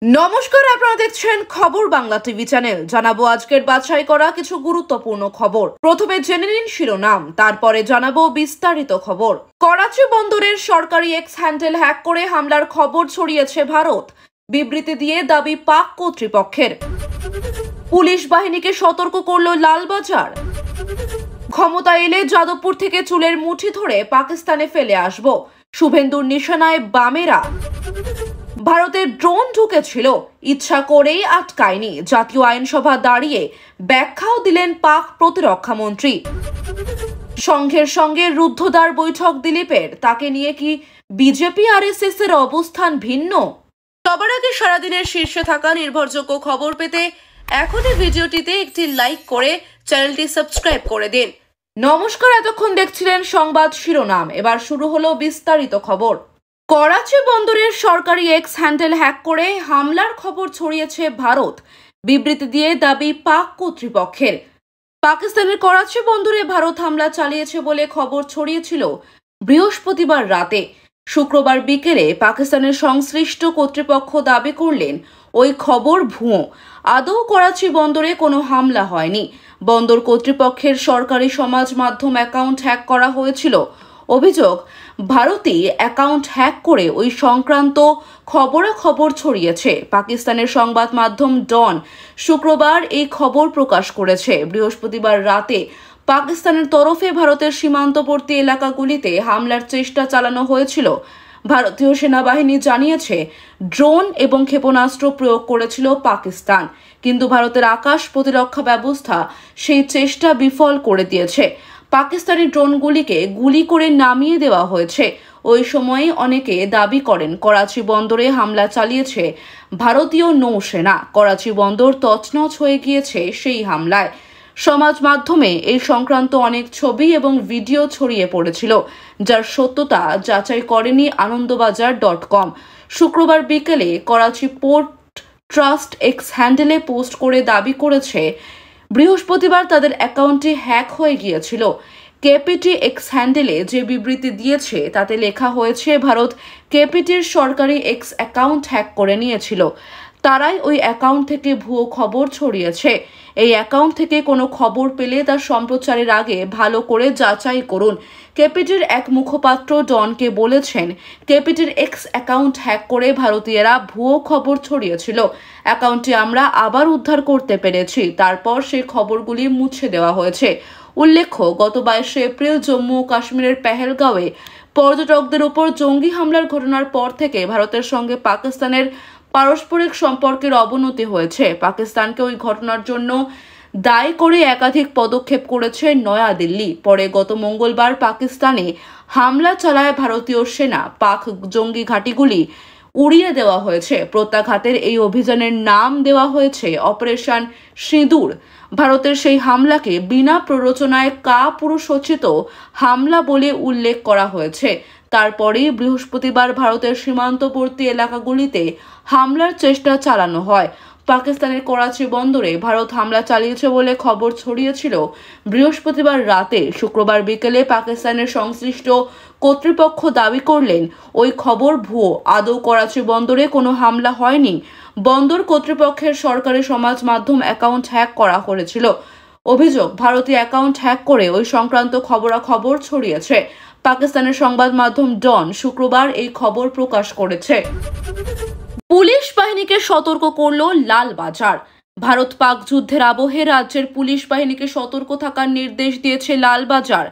নমস্কার, আপনারা দেখছেন খবর বাংলা টিভি চ্যানেল। জানাবো আজকের বাছাই করা কিছু গুরুত্বপূর্ণ খবর। প্রথমে জেনে নিন শিরোনাম, তারপরে জানাবো বিস্তারিত খবর। করাচি বন্দরের সরকারি এক্স হ্যান্ডেল হ্যাক করে হামলার খবর ছড়িয়েছে ভারত। বিবৃতি দিয়ে দাবি পাক কর্তৃপক্ষের। পুলিশ বাহিনীকে সতর্ক করল লালবাজার। ক্ষমতা এলে যাদবপুর থেকে চুলের মুঠি ধরে পাকিস্তানে ফেলে আসব, শুভেন্দুর নিশানায় বামেরা। ভারতের ড্রোন ঢুকেছিল, ইচ্ছা করেই আটকায়নি, জাতীয় আইনসভা দাঁড়িয়ে ব্যাখ্যাও দিলেন পাক প্রতিরক্ষা মন্ত্রী। সংঘের সঙ্গে রুদ্ধদ্বার বৈঠক দিলীপের, তাকে নিয়ে কি বিজেপি আরএসএস এর অবস্থান ভিন্ন? সবার আগে সারাদিনের শীর্ষে থাকা নির্ভরযোগ্য খবর পেতে এখনই ভিডিওটিতে একটি লাইক করে চ্যানেলটি সাবস্ক্রাইব করে দিন। নমস্কার, এতক্ষণ দেখছিলেন সংবাদ শিরোনাম। এবার শুরু হলো বিস্তারিত খবর। করাচি বন্দরের সরকারি এক্স হ্যান্ডেল হ্যাক করে হামলার খবর ছড়িয়েছে ভারত। বিবৃতি দিয়ে দাবি পাক কর্তৃপক্ষের। পাকিস্তানের করাচি বন্দরে ভারত হামলা চালিয়েছে বলে খবর ছড়িয়েছিল বৃহস্পতিবার রাতে। শুক্রবার বিকেলে পাকিস্তানের সংশ্লিষ্ট কর্তৃপক্ষ দাবি করলেন ওই খবর ভুয়ো। আদৌ করাচি বন্দরে কোনো হামলা হয়নি। বন্দর কর্তৃপক্ষের সরকারি সমাজ মাধ্যম অ্যাকাউন্ট হ্যাক করা হয়েছিল। অভিযোগ, ভারতই অ্যাকাউন্ট হ্যাক করে ওই সংক্রান্ত খবরাখবর ছড়িয়েছে। পাকিস্তানের সংবাদ মাধ্যম ডন শুক্রবার এই খবর প্রকাশ করেছে। বৃহস্পতিবার রাতে পাকিস্তানের তরফে ভারতের সীমান্তবর্তী এলাকাগুলিতে হামলার চেষ্টা চালানো হয়েছিল। ভারতীয় সেনাবাহিনী জানিয়েছে ড্রোন এবং ক্ষেপণাস্ত্র প্রয়োগ করেছিল পাকিস্তান, কিন্তু ভারতের আকাশ প্রতিরক্ষা ব্যবস্থা সেই চেষ্টা বিফল করে দিয়েছে। পাকিস্তানি ড্রোনগুলিকে গুলি করে নামিয়ে দেওয়া হয়েছে। ওই সময়ে অনেকে দাবি করেন করাচি বন্দরে হামলা চালিয়েছে ভারতীয় নৌসেনা। করাচি বন্দর তছনছ হয়ে গিয়েছে সেই হামলায়। সমাজ মাধ্যমে এই সংক্রান্ত অনেক ছবি এবং ভিডিও ছড়িয়ে পড়েছিল, যার সত্যতা যাচাই করেনি আনন্দবাজার.com। শুক্রবার বিকেলে করাচি পোর্ট ট্রাস্ট এক্স হ্যান্ডেলে পোস্ট করে দাবি করেছে বৃহস্পতিবার তাদের অ্যাকাউন্টটি হ্যাক হয়ে গিয়েছিল। কেপিটি এক্স হ্যান্ডেলে যে বিবৃতি দিয়েছে তাতে লেখা হয়েছে ভারত কেপিটির সরকারি এক্স অ্যাকাউন্ট হ্যাক করে নিয়েছিল। তারাই ওই অ্যাকাউন্ট থেকে ভুয়ো খবর ছড়িয়েছে। এই অ্যাকাউন্ট থেকে কোনো খবর পেলে তা সম্প্রচারের আগে ভালো করে যাচাই করুন। কেপিটির এক মুখপাত্র ডনকে বলেছেন, কেপিটির এক্স অ্যাকাউন্ট হ্যাক করে ভারতীয়রা ভুয়ো খবর ছড়িয়েছিল। অ্যাকাউন্টটি আমরা আবার উদ্ধার করতে পেরেছি, তারপর সেই খবরগুলি মুছে দেওয়া হয়েছে। উল্লেখ্য, গত 22 এপ্রিল জম্মু ও কাশ্মীরের পেহেলগাঁওয়ে পর্যটকদের উপর জঙ্গি হামলার ঘটনার পর থেকে ভারতের সঙ্গে পাকিস্তানের পারস্পরিক সম্পর্কের অবনতি হয়েছে। পাকিস্তানকে ওই ঘটনার জন্য দায়ী করে একাধিক পদক্ষেপ করেছে নয়াদিল্লি। পরে গত মঙ্গলবার পাকিস্তানে হামলা চালায় ভারতীয় সেনা। পাক জঙ্গি ঘাঁটিগুলি উড়িয়ে দেওয়া হয়েছে। প্রত্যাঘাতের এই অভিযানের নাম দেওয়া হয়েছে অপারেশন সিঁদুর। ভারতের সেই হামলাকে বিনা প্ররোচনায় কাপুরুষোচিত হামলা বলে উল্লেখ করা হয়েছে। তারপরেই বৃহস্পতিবার ভারতের সীমান্তবর্তী এলাকাগুলিতে হামলার চেষ্টা চালানো হয়। পাকিস্তানের করাচি বন্দরে ভারত হামলা চালিয়েছে বলে খবর ছড়িয়েছিল বৃহস্পতিবার রাতে। শুক্রবার বিকেলে পাকিস্তানের সংশ্লিষ্ট কর্তৃপক্ষ দাবি করলেন ওই খবর ভুয়ো। আদৌ করাচি বন্দরে কোনো হামলা হয়নি। বন্দর কর্তৃপক্ষের সরকারি সমাজ মাধ্যম অ্যাকাউন্ট হ্যাক করা হয়েছিল। অভিযোগ, ভারতীয় অ্যাকাউন্ট হ্যাক করে ওই সংক্রান্ত খবরাখবর ছড়িয়েছে। পাকিস্তানের সংবাদ মাধ্যম ডন শুক্রবার এই খবর প্রকাশ করেছে। পুলিশ বাহিনীকে সতর্ক করল লালবাজার। ভারত পাক যুদ্ধের আবহে রাজ্যের পুলিশ বাহিনীকে সতর্ক থাকার নির্দেশ দিয়েছে লালবাজার।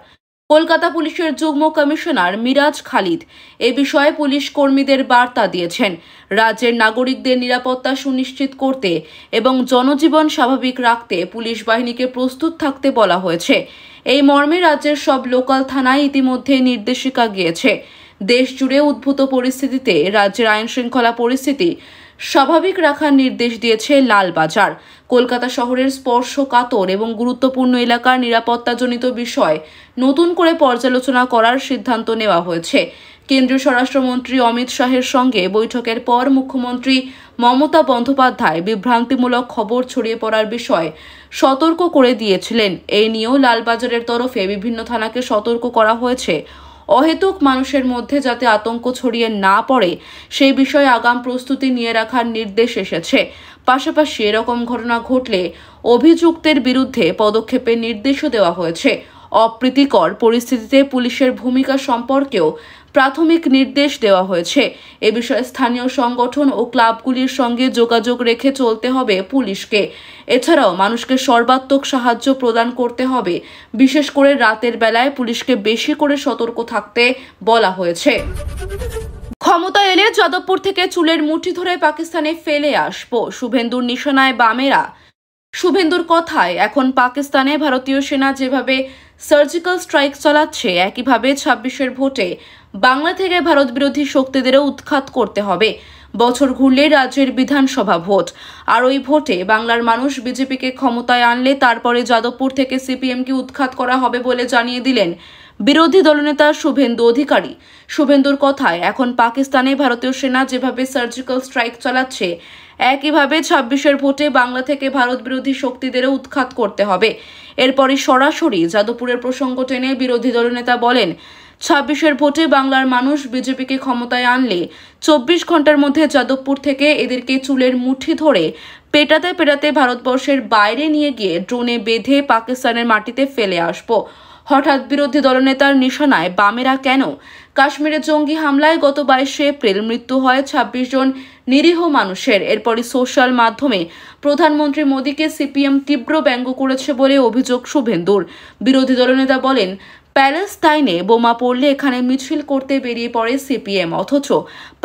কলকাতা পুলিশের যুগ্ম কমিশনার মিরাজ খালিদ এ বিষয়ে পুলিশ কর্মীদের বার্তা দিয়েছেন। রাজ্যের নাগরিকদের নিরাপত্তা সুনিশ্চিত করতে এবং জনজীবন স্বাভাবিক রাখতে পুলিশ বাহিনীকে প্রস্তুত থাকতে বলা হয়েছে। এই মর্মে রাজ্যের সব লোকাল থানায় ইতিমধ্যে নির্দেশিকা গিয়েছে। দেশ জুড়ে উদ্ভূত পরিস্থিতিতে রাজ্যের আইন শৃঙ্খলা পরিস্থিতি স্বাভাবিক রাখার নির্দেশ দিয়েছে লালবাজার। কলকাতা শহরের স্পর্শকাতর এবং গুরুত্বপূর্ণ এলাকার নিরাপত্তাজনিত বিষয় নতুন করে পর্যালোচনা করার সিদ্ধান্ত নেওয়া হয়েছে। কেন্দ্রীয় স্বরাষ্ট্রমন্ত্রী অমিত শাহের সঙ্গে বৈঠকের পর মুখ্যমন্ত্রী মমতা বন্দ্যোপাধ্যায় বিভ্রান্তিমূলক খবর ছড়িয়ে পড়ার বিষয়ে সতর্ক করে দিয়েছিলেন। এই নিয়েও লালবাজারের তরফে বিভিন্ন থানাকে সতর্ক করা হয়েছে। অহেতুক মানুষের মধ্যে যাতে আতঙ্ক ছড়িয়ে না পড়ে সেই বিষয়ে আগাম প্রস্তুতি নিয়ে রাখার নির্দেশ এসেছে। পাশাপাশি এরকম ঘটনা ঘটলে অভিযুক্তের বিরুদ্ধে পদক্ষেপের নির্দেশও দেওয়া হয়েছে। অপ্রীতিকর পরিস্থিতিতে পুলিশের ভূমিকা সম্পর্কেও প্রাথমিক নির্দেশ দেওয়া হয়েছে। এ বিষয়ে স্থানীয় সংগঠন ও ক্লাবগুলির সঙ্গে যোগাযোগ রেখে চলতে হবে পুলিশকে। এছাড়াও মানুষকে সর্বাত্মক সাহায্য প্রদান করতে হবে। বিশেষ করে রাতের বেলায় পুলিশকে বেশি করে সতর্ক থাকতে বলা হয়েছে। ক্ষমতা এলে যাদবপুর থেকে চুলের মুঠি ধরে পাকিস্তানে ফেলে আসবো, শুভেন্দুর নিশানায় বামেরা। শুভেন্দুর কথায় এখন পাকিস্তানে ভারতীয় সেনা যেভাবে সার্জিক্যাল স্ট্রাইক চালাচ্ছে, একইভাবে 26-এর ভোটে বাংলা থেকে ভারত বিরোধী শক্তিদেরও উৎখাত করতে হবে। বছর ঘুরলে রাজ্যের বিধানসভা ভোট, আর ওই ভোটে বাংলার মানুষ বিজেপিকে ক্ষমতায় আনলে তারপরে যাদবপুর থেকে সিপিএমকে উৎখাত করা হবে বলে জানিয়ে দিলেন বিরোধী দলনেতা শুভেন্দু অধিকারী। শুভেন্দুর কথায় এখন পাকিস্তানে ভারতীয় সেনা যেভাবে সার্জিক্যাল স্ট্রাইক চালাচ্ছে, একইভাবে 26-এর ভোটে বাংলা থেকে ভারত বিরোধী শক্তিদেরও উৎখাত করতে হবে। এরপরই সরাসরি যাদবপুরের প্রসঙ্গ টেনে বিরোধী দলনেতা বলেন, 26-এর ভোটে বাংলার মানুষ বিজেপিকে ক্ষমতায় আনলে 24 ঘন্টার মধ্যে যাদবপুর থেকে এদেরকে চুলের মুঠি ধরে পেটাতে পেটাতে ভারতবর্ষের বাইরে নিয়ে গিয়ে ড্রোনে বেঁধে পাকিস্তানের মাটিতে ফেলে আসবো। হঠাৎ বিরোধী দলনেতার নিশানায় বামেরা কেন? কাশ্মীরে জঙ্গি হামলায় গত 22 এপ্রিল মৃত্যু হয় 26 জন নিরীহ মানুষের। এরপরই সোশ্যাল মাধ্যমে প্রধানমন্ত্রী মোদীকে সিপিএম তীব্র ব্যঙ্গ করেছে বলে অভিযোগ শুভেন্দুর। বিরোধী দলনেতা বলেন, প্যালেস্তাইনে বোমা পড়লে এখানে মিছিল করতে বেরিয়ে পড়ে সিপিএম, অথচ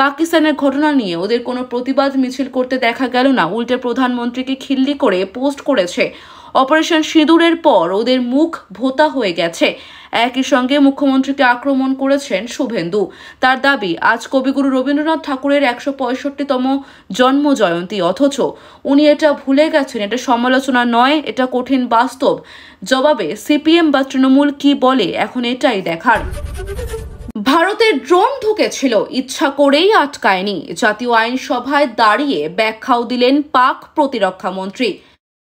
পাকিস্তানের ঘটনা নিয়ে ওদের কোনো প্রতিবাদ মিছিল করতে দেখা গেল না। উল্টে প্রধানমন্ত্রীকে খিল্লি করে পোস্ট করেছে। অপারেশন সিঁদুরের পর ওদের মুখ ভোতা হয়ে গেছে। একই সঙ্গে মুখ্যমন্ত্রীকে আক্রমণ করেছেন শুভেন্দু। তার দাবি, আজ কবিগুরু রবীন্দ্রনাথ ঠাকুরের 165তম জন্ম জয়ন্তী, অথচ উনি এটা ভুলে গেছেন। এটা সমালোচনা নয়, এটা কঠিন বাস্তব। জবাবে সিপিএম বা তৃণমূল কি বলে এখন এটাই দেখার। ভারতের ড্রোন ঢুকেছিল, ইচ্ছা করেই আটকায়নি। জাতীয় আইনসভায় দাঁড়িয়ে ব্যাখ্যাও দিলেন পাক প্রতিরক্ষা মন্ত্রী।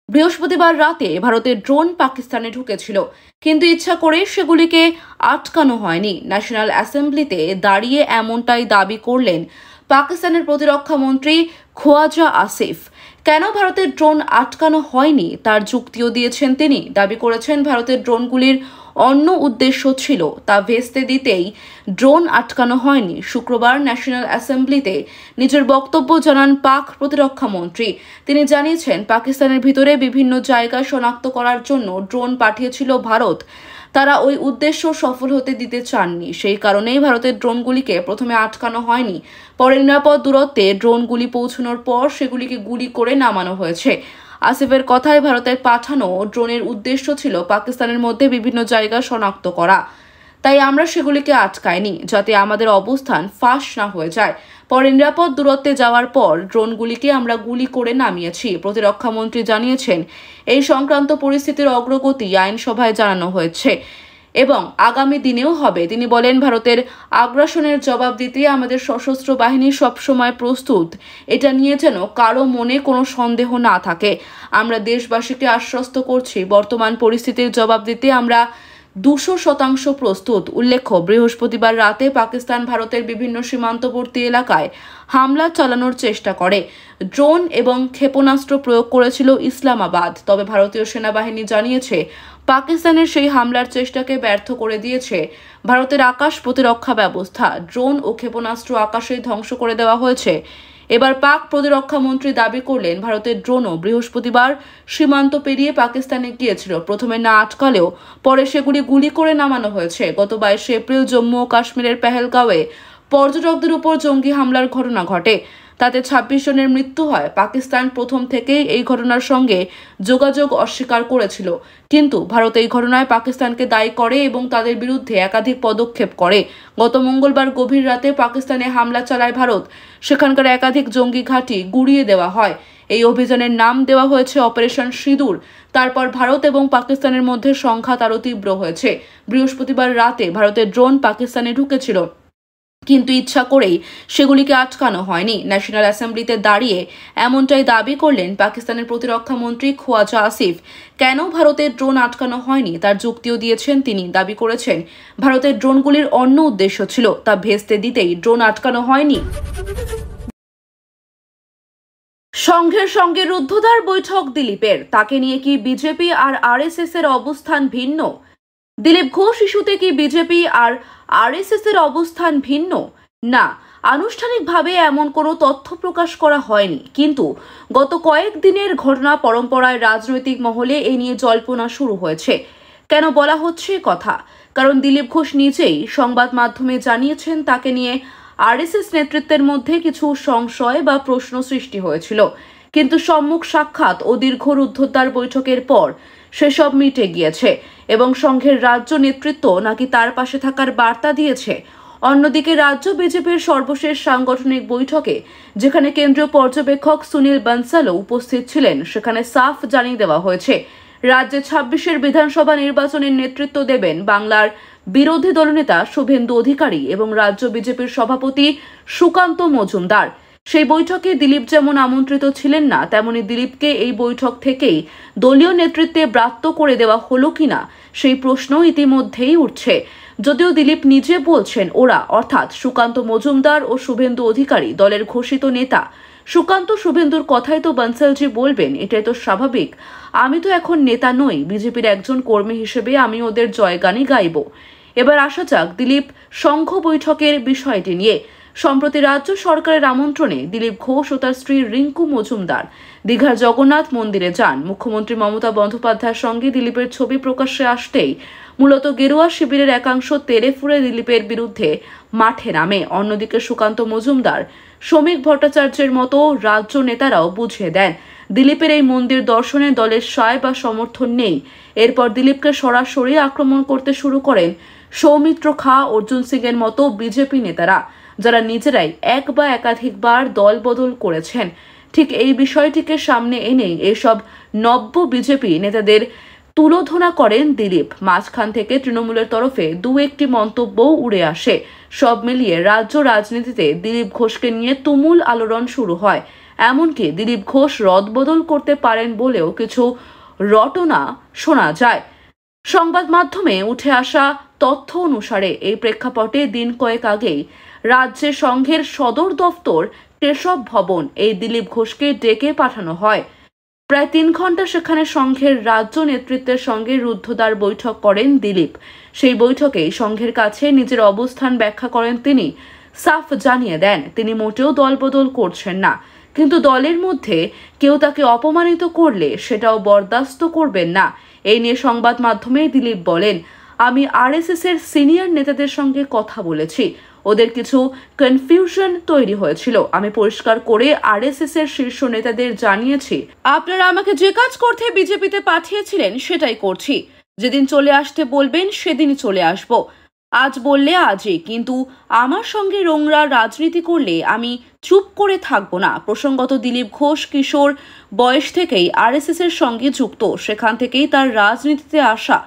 বৃহস্পতিবার রাতে ভারতের ড্রোন পাকিস্তানে ঢুকেছিল, কিন্তু ইচ্ছা করে সেগুলিকে আটকানো হয়নি। ন্যাশনাল অ্যাসেম্বলিতে দাঁড়িয়ে এমনটাই দাবি করলেন পাকিস্তানের প্রতিরক্ষা মন্ত্রী খোয়াজা আসিফ। কেন ভারতের ড্রোন আটকানো হয়নি তার যুক্তিও দিয়েছেন তিনি। দাবি করেছেন ভারতের ড্রোনগুলির অন্য উদ্দেশ্য ছিল, তা ভেস্তে দিতেই ড্রোন আটকানো হয়নি। শুক্রবার ন্যাশনাল অ্যাসেম্বলিতে নিজের বক্তব্য জানান পাক প্রতিরক্ষা মন্ত্রী। তিনি জানিয়েছেন, পাকিস্তানের ভিতরে বিভিন্ন জায়গা শনাক্ত করার জন্য ড্রোন পাঠিয়েছিল ভারত। তারা ওই উদ্দেশ্য সফল হতে দিতে চাননি, সেই কারণেই ভারতের ড্রোনগুলিকে প্রথমে আটকানো হয়নি। পরে নিরাপদ দূরত্বে ড্রোনগুলি পৌঁছানোর পর সেগুলিকে গুলি করে নামানো হয়েছে। আসিফের কথায় ভারতের পাঠানো ড্রোনের উদ্দেশ্য ছিল পাকিস্তানের মধ্যে বিভিন্ন জায়গা শনাক্ত করা। তাই আমরা সেগুলিকে আটকাইনি, যাতে আমাদের অবস্থান ফাঁস না হয়ে যায়। পরে নিরাপদ দূরত্বে যাওয়ার পর ড্রোনগুলিকে আমরা গুলি করে নামিয়েছি। প্রতিরক্ষা মন্ত্রী জানিয়েছেন, এই সংক্রান্ত পরিস্থিতির অগ্রগতি আইনসভায় জানানো হয়েছে এবং আগামী দিনেও হবে। তিনি বলেন, ভারতের আগ্রাসনের জবাব দিতে আমাদের সশস্ত্র বাহিনী সবসময় প্রস্তুত, এটা নিয়ে যেন কারো মনে কোনো সন্দেহ না থাকে। আমরা দেশবাসীকে আশ্বস্ত করছি, বর্তমান পরিস্থিতির জবাব দিতে আমরা 200% প্রস্তুত। উল্লেখ্য, বৃহস্পতিবার রাতে পাকিস্তান ভারতের বিভিন্ন সীমান্তবর্তী এলাকায় হামলা চালানোর চেষ্টা করে। ড্রোন এবং ক্ষেপণাস্ত্র প্রয়োগ করেছিল ইসলামাবাদ। তবে ভারতীয় সেনাবাহিনী জানিয়েছে, পাকিস্তানের সেই হামলার চেষ্টাকে ব্যর্থ করে দিয়েছে ভারতের আকাশ প্রতিরক্ষা ব্যবস্থা। ড্রোন ও ক্ষেপণাস্ত্র আকাশেই ধ্বংস করে দেওয়া হয়েছে। এবার পাক প্রতিরক্ষা মন্ত্রী দাবি করলেন, ভারতের ড্রোনও বৃহস্পতিবার সীমান্ত পেরিয়ে পাকিস্তানে গিয়েছিল। প্রথমে না আটকালেও পরে সেগুলি গুলি করে নামানো হয়েছে। গত 22 এপ্রিল জম্মু ও কাশ্মীরের পেহেলগাঁওয়ে পর্যটকদের উপর জঙ্গি হামলার ঘটনা ঘটে। তাতে 26 জনের মৃত্যু হয়। পাকিস্তান প্রথম থেকেই এই ঘটনার সঙ্গে যোগাযোগ অস্বীকার করেছিল, কিন্তু ভারত এই ঘটনায় পাকিস্তানকে দায়ী করে এবং তাদের বিরুদ্ধে একাধিক পদক্ষেপ করে। গত মঙ্গলবার গভীর রাতে পাকিস্তানে হামলা চালায় ভারত। সেখানকার একাধিক জঙ্গি ঘাঁটি গুঁড়িয়ে দেওয়া হয়। এই অভিযানের নাম দেওয়া হয়েছে অপারেশন সিঁদুর। তারপর ভারত এবং পাকিস্তানের মধ্যে সংঘাত আরও তীব্র হয়েছে। বৃহস্পতিবার রাতে ভারতের ড্রোন পাকিস্তানে ঢুকেছিল। কিন্তু ইচ্ছা করেই সেগুলিকে আটকানো হয়নি। ন্যাশনাল অ্যাসেম্বলিতে দাঁড়িয়ে এমনটাই দাবি করলেন পাকিস্তানের প্রতিরক্ষা মন্ত্রী খোয়াজা আসিফ। কেন ভারতের ড্রোন আটকানো হয়নি তার যুক্তিও দিয়েছেন তিনি। দাবি করেছেন ভারতের ড্রোনগুলির অন্য উদ্দেশ্য ছিল, তা ভেস্তে দিতেই ড্রোন আটকানো হয়নি। সংঘের সঙ্গে রুদ্ধদ্বার বৈঠক দিলীপের, তাকে নিয়ে কি বিজেপি আর আরএসএস এর অবস্থান ভিন্ন? দিলীপ ঘোষ ইস্যুতে কি বিজেপি আর আরএসএস এর অবস্থান ভিন্ন? না, আনুষ্ঠানিকভাবে এমন কোনো তথ্য প্রকাশ করা হয়নি, কিন্তু গত কয়েকদিনের ঘটনা পরম্পরায় রাজনৈতিক মহলে এ নিয়ে জল্পনা শুরু হয়েছে। কেন বলা হচ্ছে কথা? কারণ দিলীপ ঘোষ নিজেই সংবাদ মাধ্যমে জানিয়েছেন তাকে নিয়ে আরএসএস নেতৃত্বের মধ্যে কিছু সংশয় বা প্রশ্ন সৃষ্টি হয়েছিল, কিন্তু সম্মুখ সাক্ষাৎ ও দীর্ঘ রুদ্ধদ্বার বৈঠকের পর সেসব মিটে গিয়েছে এবং সংঘের রাজ্য নেতৃত্ব নাকি তার পাশে থাকার বার্তা দিয়েছে। অন্যদিকে রাজ্য বিজেপির সর্বশেষ সাংগঠনিক বৈঠকে, যেখানে কেন্দ্রীয় পর্যবেক্ষক সুনীল বানসালও উপস্থিত ছিলেন, সেখানে সাফ জানিয়ে দেওয়া হয়েছে রাজ্যে 26-এর বিধানসভা নির্বাচনের নেতৃত্ব দেবেন বাংলার বিরোধী দলনেতা শুভেন্দু অধিকারী এবং রাজ্য বিজেপির সভাপতি সুকান্ত মজুমদার। সেই বৈঠকে দিলীপ যেমন আমন্ত্রিত ছিলেন না, তেমনি দিলীপকে এই বৈঠক থেকেই দলীয় নেতৃত্বে ব্রাত্য করে দেওয়া হলো কিনা সেই প্রশ্ন ইতিমধ্যেই উঠছে। যদিও দিলীপ নিজে বলছেন ওরা, অর্থাৎ সুকান্ত মজুমদার ও শুভেন্দু অধিকারী, দলের ঘোষিত নেতা। সুকান্ত শুভেন্দুর কথাই তো বানসালজি বলবেন, এটাই তো স্বাভাবিক। আমি তো এখন নেতা নই, বিজেপির একজন কর্মী হিসেবে আমি ওদের জয়গানই গাইব। এবার আসা যাক দিলীপ সংঘ বৈঠকের বিষয়টি নিয়ে। সম্প্রতি রাজ্য সরকারের আমন্ত্রণে দিলীপ ঘোষ ও তার স্ত্রী রিঙ্কু মজুমদার দীঘার জগন্নাথ মন্দিরে যান। মুখ্যমন্ত্রী মমতা বন্দ্যোপাধ্যায়ের সঙ্গে দিলীপের ছবি প্রকাশ্যে আসতেই মূলত গেরুয়া শিবিরের একাংশ তেড়ে ফুঁড়ে দিলীপের বিরুদ্ধে মাঠে নামে। অন্যদিকে সুকান্ত মজুমদার, শ্রমিক ভট্টাচার্যের মতো রাজ্য নেতারাও বুঝিয়ে দেন দিলীপের এই মন্দির দর্শনে দলের সায় বা সমর্থন নেই। এরপর দিলীপকে সরাসরি আক্রমণ করতে শুরু করেন সৌমিত্র খা, অর্জুন সিং এর মতো বিজেপি নেতারা, যারা নিজেরাই এক বা একাধিকবার দল বদল করেছেন। ঠিক এই বিষয়টিকে সামনে এনেই এসব নব্য বিজেপি নেতাদের তুলোধনা করেন দিলীপ। মাঝখান থেকে তৃণমূলের তরফে দু একটি মন্তব্যও উড়ে আসে। সব মিলিয়ে রাজ্য রাজনীতিতে দিলীপ ঘোষকে নিয়ে তুমুল আলোড়ন শুরু হয়। এমনকি দিলীপ ঘোষ রদবদল করতে পারেন বলেও কিছু রটনা শোনা যায়। সংবাদ মাধ্যমে উঠে আসা তথ্য অনুসারে এই প্রেক্ষাপটে দিন কয়েক আগেই রাজ্যে সংঘের সদর দফতর কেশব ভবন এই দিলীপ ঘোষকে ডেকে পাঠানো হয়। প্রায় 3 ঘন্টা সেখানে সংঘের রাজ্য নেতৃত্বের সঙ্গে রুদ্ধদ্বার বৈঠক করেন দিলীপ। সেই বৈঠকেই সংঘের কাছে নিজের অবস্থান ব্যাখ্যা করেন তিনি। সাফ জানিয়ে দেন তিনি মোটেও দলবদল করছেন না, কিন্তু দলের মধ্যে কেউ তাকে অপমানিত করলে সেটাও বরদাস্ত করবেন না। এই নিয়ে সংবাদ মাধ্যমে দিলীপ বলেন, আমি আরএসএস এর সিনিয়র নেতাদের সঙ্গে কথা বলেছি, ওদের কিছু কনফিউশন তৈরি হয়েছিল। আমি পরিষ্কার করে আরএসএস এর শীর্ষ নেতাদের জানিয়েছি, আপনারা আমাকে যে কাজ করতে বিজেপিতে পাঠিয়েছিলেন সেটাই করছি। যেদিন চলে আসতে বলবেন সেদিনই চলে আসব। আজ বললে আজই, কিন্তু আমার সঙ্গে নোংরা রাজনীতি করলে আমি চুপ করে থাকবো না। প্রসঙ্গত দিলীপ ঘোষ কিশোর বয়স থেকেই আরএসএস এর সঙ্গে যুক্ত, সেখান থেকেই তার রাজনীতিতে আসা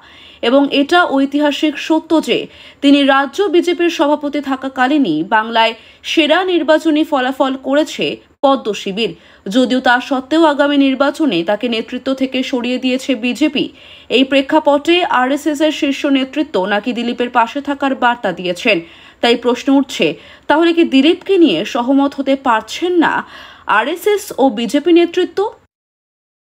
এবং এটা ঐতিহাসিক সত্য যে তিনি রাজ্য বিজেপির সভাপতি থাকাকালীনই বাংলায় সেরা নির্বাচনী ফলাফল করেছে পদ্ম শিবির। যদিও তা সত্ত্বেও আগামী নির্বাচনে তাকে নেতৃত্ব থেকে সরিয়ে দিয়েছে বিজেপি। এই প্রেক্ষাপটে আরএসএস এর শীর্ষ নেতৃত্ব নাকি দিলীপের পাশে থাকার বার্তা দিয়েছেন। তাই প্রশ্ন উঠছে, তাহলে কি দিলীপকে নিয়ে সহমত হতে পারছেন না আরএসএস ও বিজেপি নেতৃত্ব?